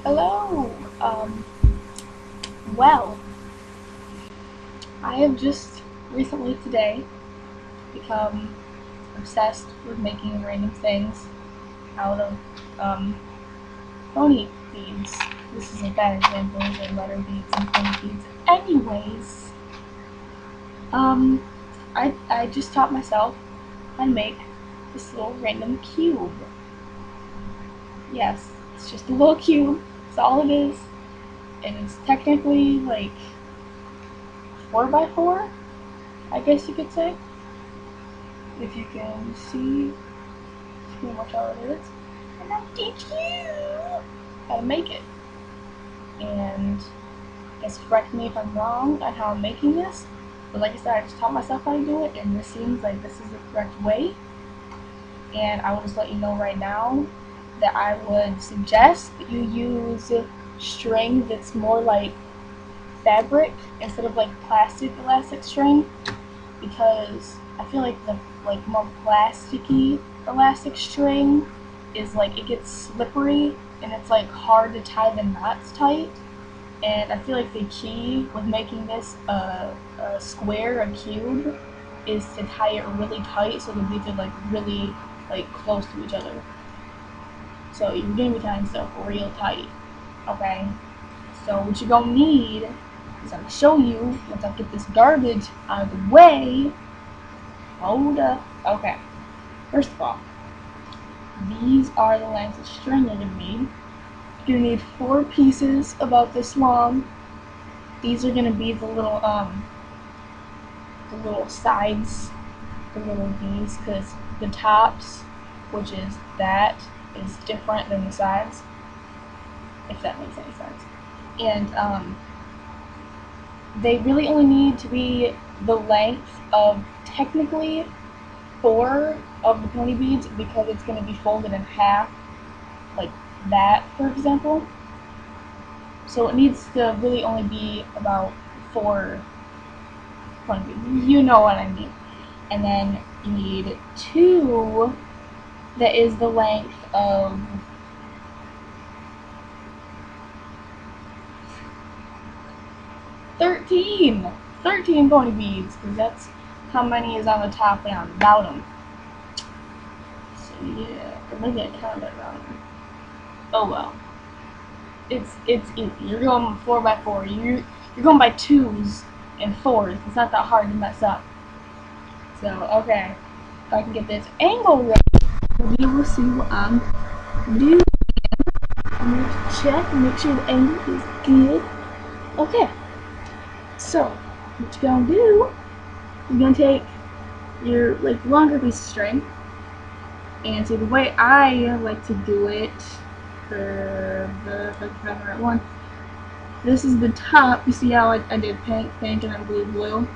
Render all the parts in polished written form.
Hello. Well, I have just recently today become obsessed with making random things out of pony beads. This is a bad example of letter beads and pony beads. Anyways, um, I just taught myself how to make this little random cube. Yes, it's just a little cube. That's all it is, and it's technically like 4x4. I guess you could say. If you can see pretty much all it is. And I'll teach you how to make it. And I guess correct me if I'm wrong on how I'm making this. But like I said, I just taught myself how to do it, and this seems like this is the correct way. And I will just let you know right now that I would suggest that you use string that's more like fabric instead of like plastic elastic string, because I feel like the more plasticky elastic string is like it gets slippery and it's like hard to tie the knots tight. And I feel like the key with making this a square, a cube, is to tie it really tight so the beads are like really like close to each other. So you're gonna be tying stuff real tight. Okay? So what you're gonna need is I'm gonna show you once I get this garbage out of the way. Hold up. Okay. First of all, these are the lengths of string you're gonna need. You're gonna need 4 pieces about this long. These are gonna be the little sides, the little V's, because the tops, which is that, is different than the sides, if that makes any sense. And they really only need to be the length of technically 4 of the pony beads, because it's going to be folded in half, like that, for example. So it needs to really only be about 4 pony beads. You know what I mean. And then you need 2 that is the length of 13 pony beads, because that's how many is on the top and on the bottom. So yeah, or maybe I counted it wrong. Oh well. It's easy. You're going 4x4. You're going by 2s and 4s. It's not that hard to mess up. So okay, if I can get this angle right, you will see what I'm doing. I'm going to check and make sure the angle is good. Okay. So, what you're gonna do, you're gonna take your longer piece of string, and see the way I like to do it for the right one. This is the top. You see how I did pink, and then blue.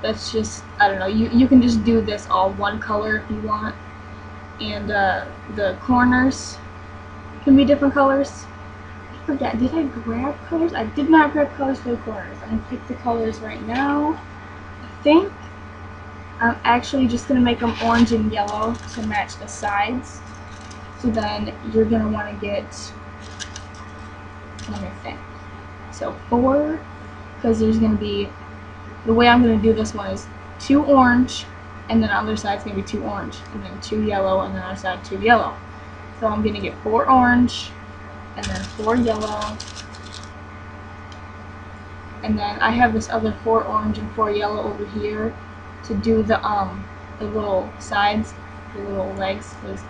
That's just, I don't know. You can just do this all one color if you want, and the corners can be different colors. Forget, did I grab colors? I did not grab colors for the corners. I'm gonna pick the colors right now. I think I'm actually just gonna make them orange and yellow to match the sides. So then you're gonna want to get, let me think. So 4, because there's gonna be, the way I'm gonna do this one is 2 orange, and then the other side's gonna be 2 orange, and then 2 yellow, and then the other side 2 yellow. So I'm gonna get 4 orange, and then 4 yellow, and then I have this other 4 orange and 4 yellow over here to do the little sides, the little legs. Because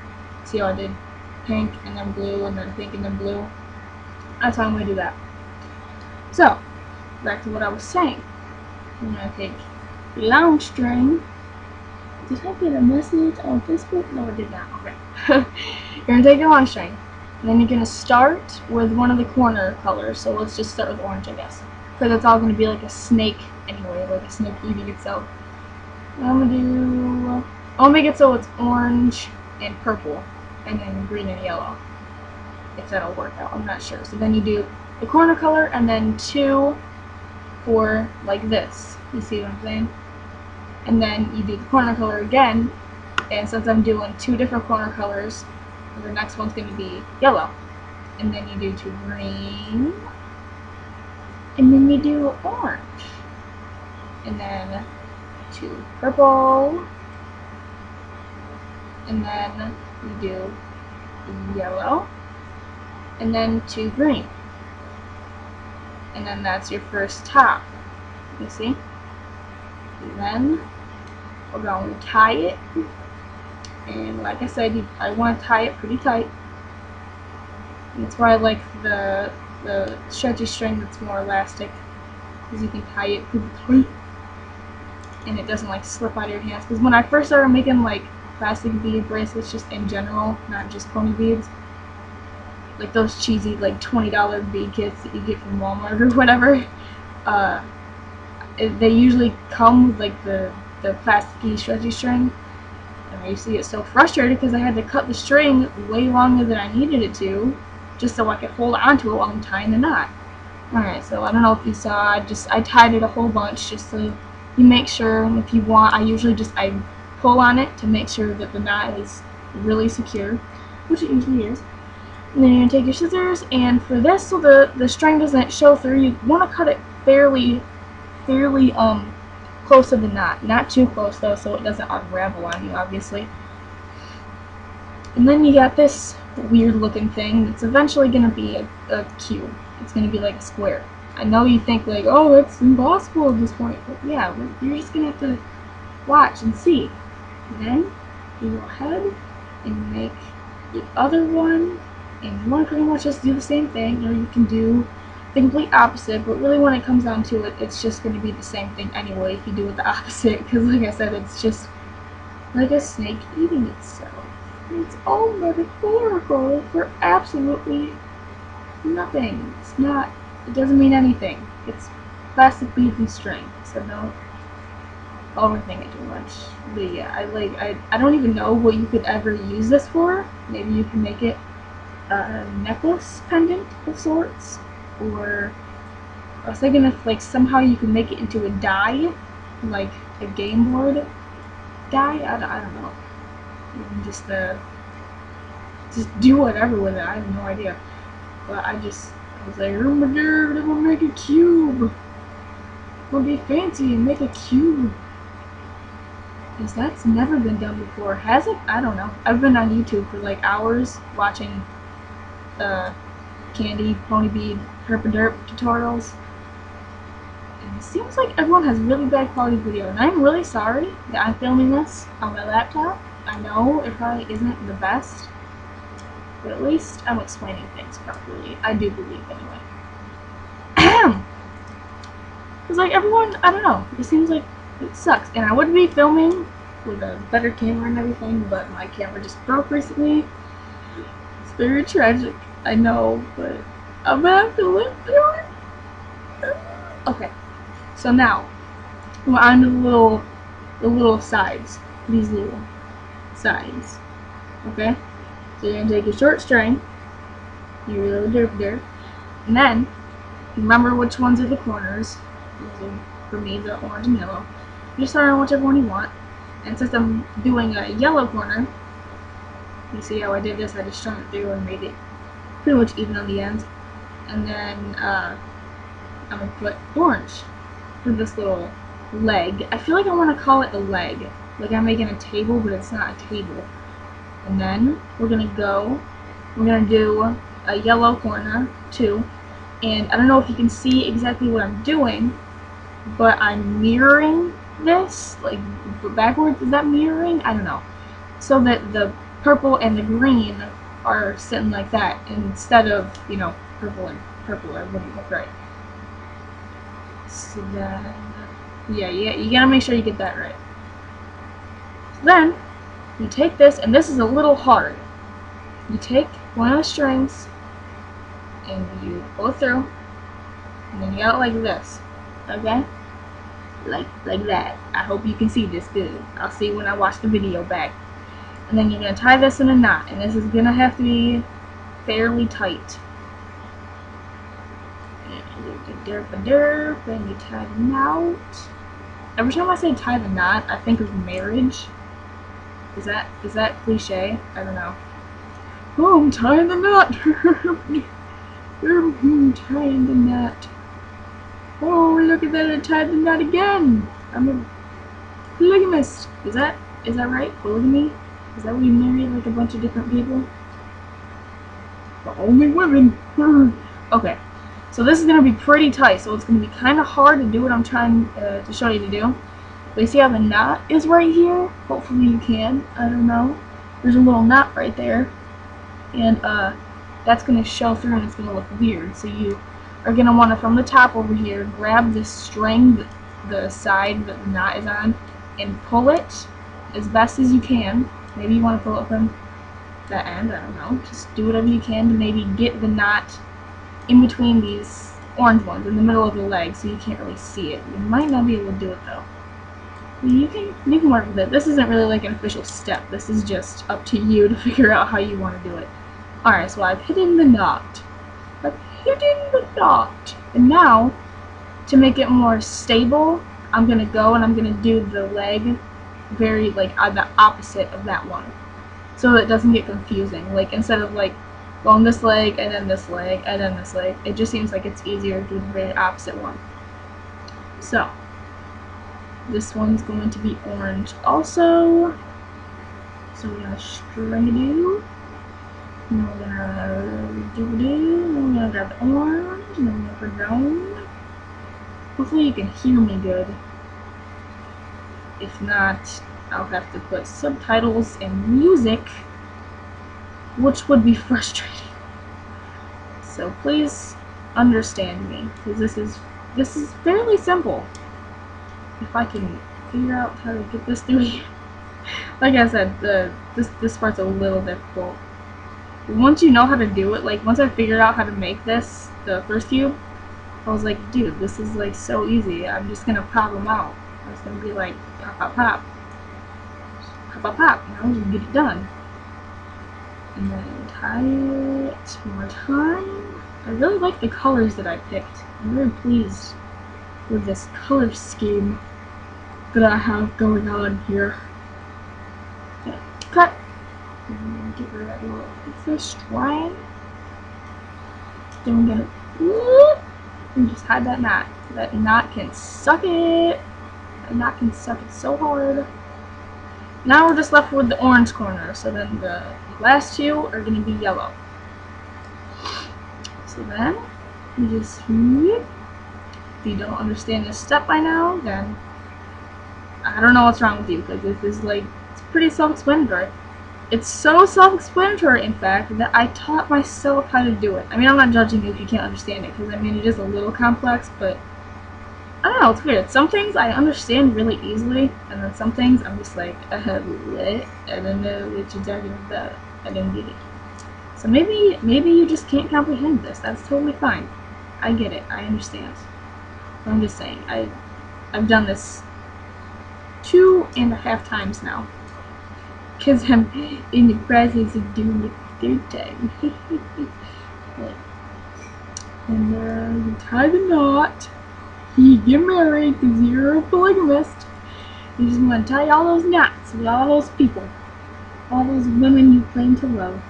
see how I did pink and then blue and then pink and then blue? That's how I'm gonna do that. So back to what I was saying. I'm gonna take long string. Did I get a message on Facebook? No, I did not. Okay. You're gonna take your long string. And then you're going to start with one of the corner colors. So let's just start with orange, I guess. Because it's all going to be like a snake anyway, like a snake eating itself. I'm going to make it so it's orange and purple, and then green and yellow. If that'll work out, I'm not sure. So then you do the corner color, and then 2 for like this. You see what I'm saying? And then you do the corner color again. And since I'm doing 2 different corner colors, the next one's going to be yellow. and then you do 2 green, and then you do orange, and then 2 purple, and then you do yellow, and then 2 green, and then that's your first top. You see? And then we're going to tie it, and like I said, I want to tie it pretty tight. And that's why I like the stretchy string that's more elastic, because you can tie it pretty tight and it doesn't like slip out of your hands. Because when I first started making like plastic bead bracelets, just in general, not just pony beads, like those cheesy like $20 bead kits that you get from Walmart or whatever, they usually come with like the plasticky stretchy string, and I used to get so frustrated because I had to cut the string way longer than I needed it to, just so I could hold on to it while I'm tying the knot. Alright, so I don't know if you saw, I tied it a whole bunch just so you make sure, and if you want, I pull on it to make sure that the knot is really secure, which it usually is. And then you're going to take your scissors, and for this, so the string doesn't show through, you want to cut it fairly close to the knot. Not too close though, so it doesn't unravel on you, obviously. And then you got this weird looking thing that's eventually going to be a cube. It's going to be like a square. I know you think like, oh, that's impossible at this point, but yeah, you're just going to have to watch and see. And then you go ahead and make the other one, and you want to pretty much just do the same thing, or you can do the complete opposite, but really when it comes down to it, it's just going to be the same thing anyway if you do it the opposite, because like I said, it's just like a snake eating itself. It's all metaphorical for absolutely nothing. It doesn't mean anything. It's plastic beads and string, so don't overthink it too much. But yeah, I don't even know what you could ever use this for. Maybe you can make it a necklace pendant of sorts, or I was thinking if like somehow you could make it into a die, like a game board die. I don't know. You can just do whatever with it. I have no idea. But I was like, oh my god, I'm gonna make a cube. I'm gonna be fancy and make a cube. Because that's never been done before. Has it? I don't know. I've been on YouTube for like hours watching Kandi, pony bead, herp and derp tutorials. And it seems like everyone has really bad quality video. And I'm really sorry that I'm filming this on my laptop. I know it probably isn't the best, but at least I'm explaining things properly. I do believe anyway. Because like everyone, I don't know, it seems like it sucks. And I would be filming with a better camera and everything, but my camera just broke recently. It's very tragic, I know, but I'm gonna have to live through it. Okay, so now we're on to the little sides. These little sides. Okay? So you're gonna take your short string, your little derp, and then remember which ones are the corners. For me, the orange and yellow. You start on whichever one you want. And since I'm doing a yellow corner, you see how I did this? I just strung it through and made it pretty much even on the ends. And then I'm gonna put orange for this little leg. I feel like I want to call it the leg. Like I'm making a table, but it's not a table. And then we're gonna do a yellow corner too. And I don't know if you can see exactly what I'm doing, but I'm mirroring this, like backwards. Is that mirroring? I don't know. So that the purple and the green are sitting like that instead of, you know, purple and purple, or what do you look right. So then, yeah, you gotta make sure you get that right. So then, you take this, and this is a little hard. You take one of the strings, and you pull it through, and then you got it like this, okay? Like that. I hope you can see this good. I'll see when I watch the video back. And then you're going to tie this in a knot, and this is going to have to be fairly tight. And you do derp, and you tie the knot. Every time I say tie the knot, I think of marriage. Is that cliche? I don't know. Oh, I'm tying the knot. I'm tying the knot. Oh, look at that! I tied the knot again. I'm a polygamist. Is that right? Polygamy? Is that when you marry like a bunch of different people? But only women. Okay, so this is gonna be pretty tight. So it's gonna be kind of hard to do what I'm trying to show you to do. But you see how the knot is right here? Hopefully you can. I don't know. There's a little knot right there, and that's gonna show through, and it's gonna look weird. So you are gonna want to, from the top over here, grab this string, the side that the knot is on, and pull it as best as you can. Maybe you want to pull it from that end, I don't know. Just do whatever you can to maybe get the knot in between these orange ones, in the middle of the leg, so you can't really see it. You might not be able to do it though. You can work with it. This isn't really like an official step. This is just up to you to figure out how you want to do it. Alright, so I've hidden the knot. I've hidden the knot. And now, to make it more stable, I'm going to go and I'm going to do the leg very, like, on the opposite of that one. So it doesn't get confusing. Like, instead of, like, going this leg, and then this leg, and then this leg, it just seems like it's easier to do the very opposite one. So, this one's going to be orange also. So we're going to string-a-doo. And we're gonna do-a-doo. And we're gonna grab the orange. And then we're gonna put it down. Hopefully you can hear me good. If not, I'll have to put subtitles and music, which would be frustrating. So please understand me, because this is fairly simple. If I can figure out how to get this through here. Like I said, this part's a little difficult. Once you know how to do it, like once I figured out how to make this, the first cube, I was like, dude, this is like so easy. I'm just gonna pop them out. I was gonna be like, pop, pop, pop, pop, pop, pop, and I'll just get it done. And then tie it one more time. I really like the colors that I picked. I'm very pleased with this color scheme that I have going on here. Okay, cut. And get rid of that little fish string. Then we're gonna whoop, and just hide that knot. That knot can suck it. That knot can suck it so hard. Now we're just left with the orange corner. So then the last two are gonna be yellow. So then you just whoop. If you don't understand this step by now, then I don't know what's wrong with you, because this is like, it's pretty self-explanatory. It's so self-explanatory, in fact, that I taught myself how to do it. I mean, I'm not judging you if you can't understand it, because I mean, it is a little complex, but I don't know, it's weird. Some things I understand really easily, and then some things I'm just like, what? I don't know what you're talking about. I don't get it. So maybe you just can't comprehend this. That's totally fine. I get it. I understand. I'm just saying, I've done this 2.5 times now. Because I'm in the process of doing it the third time. And you tie the knot. You get married because you're a polygamist. You just want to tie all those knots with all those people. All those women you claim to love.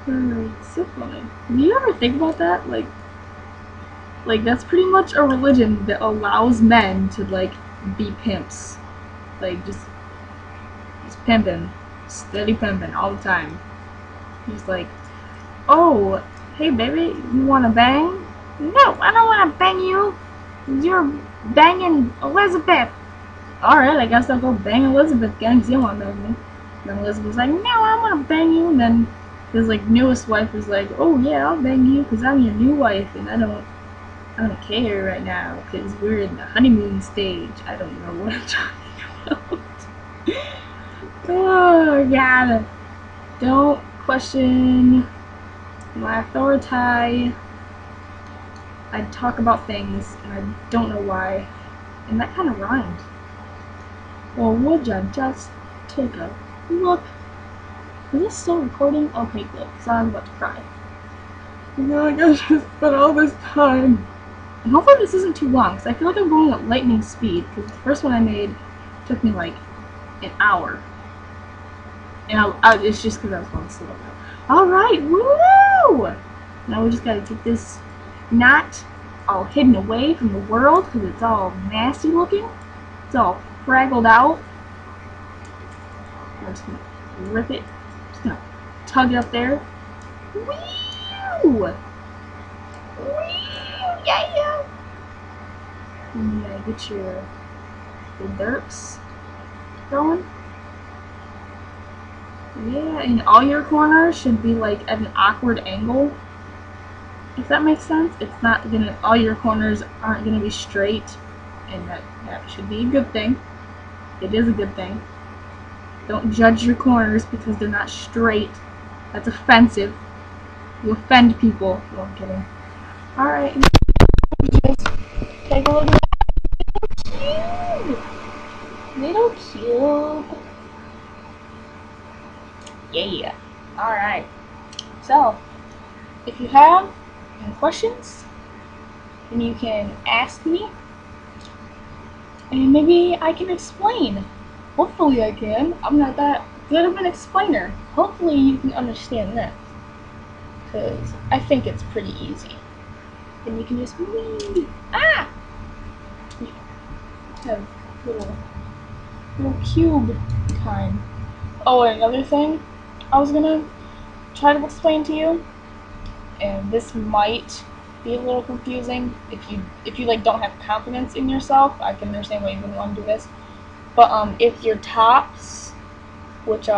It's so funny. Do you ever think about that? Like that's pretty much a religion that allows men to like be pimps. Like just pimping, steady pimping all the time. He's like, oh, hey baby, you wanna bang? No, I don't wanna bang you. You're banging Elizabeth. Alright, I guess I'll go bang Elizabeth again because you don't wanna bang me. And then Elizabeth's like, no, I wanna bang you. And then his like newest wife is like, oh yeah, I'll bang you because I'm your new wife and I don't care right now because we're in the honeymoon stage. I don't know what I'm talking about. Oh god. Don't question my authority. I talk about things and I don't know why. And that kind of rhymed. Well, would ya just take a look? Is this still recording? Okay, good, because I'm about to cry. Like, I just spent all this time. And hopefully this isn't too long, because I feel like I'm going at lightning speed, because the first one I made took me like an hour. And it's just because I was going slow. Alright, woo! Now we just gotta get this knot all hidden away from the world because it's all nasty looking. It's all fraggled out. I'm just gonna rip it. Just gonna tug it up there. Woo! Woo! Yeah! And you gotta get your derps going. Yeah, and all your corners should be like at an awkward angle. If that makes sense. It's not gonna, all your corners aren't gonna be straight, and that should be a good thing. It is a good thing. Don't judge your corners because they're not straight. That's offensive. You offend people. No, I'm kidding. Alright, just take a look at that. Little cube. Yeah. Alright. So, if you have any questions, then you can ask me. And maybe I can explain. Hopefully I can. I'm not that good of an explainer. Hopefully you can understand this. Because I think it's pretty easy. And you can just have little cube time. Oh, and another thing I was gonna try to explain to you, and this might be a little confusing if you like don't have confidence in yourself. I can understand why you wouldn't want to do this. But if your tops, which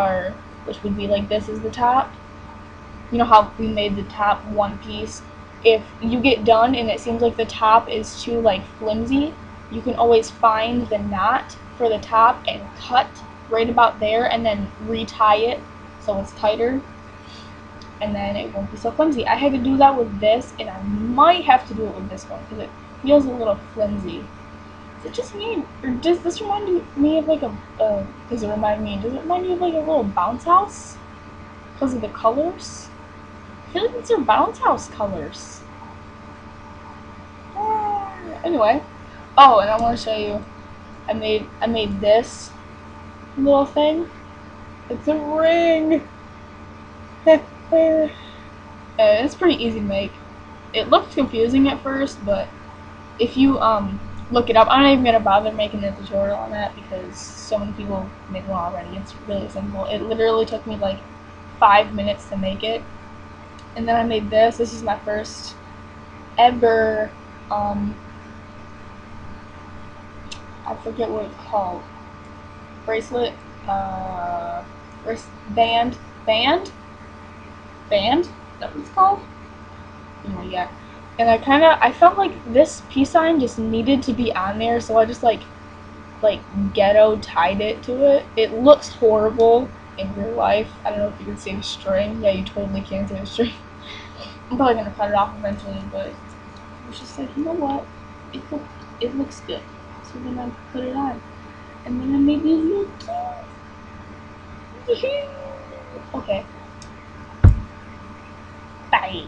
would be like this is the top, you know how we made the top one piece, if you get done and it seems like the top is too like flimsy, you can always find the knot for the top and cut right about there and then retie it so it's tighter, and then it won't be so flimsy. I had to do that with this, and I might have to do it with this one because it feels a little flimsy. Is it just me, or does this remind me of like does it remind me of like a little bounce house because of the colors? I feel like these are bounce house colors. Anyway, oh, and I want to show you, I made this little thing. It's a ring. And it's pretty easy to make. It looked confusing at first, but if you look it up, I'm not even gonna bother making a tutorial on that because so many people make one already. It's really simple. It literally took me like 5 minutes to make it. And then I made this. This is my first ever I forget what it's called. Bracelet, band? Is that what it's called? Anyway, yeah. And I felt like this peace sign just needed to be on there, so I just like ghetto tied it to it. It looks horrible in real life. I don't know if you can see the string. Yeah, you totally can see the string. I'm probably gonna cut it off eventually, but I was just like, you know what? It looks good. So then I put it on. And then I made these little cute. Okay. Bye.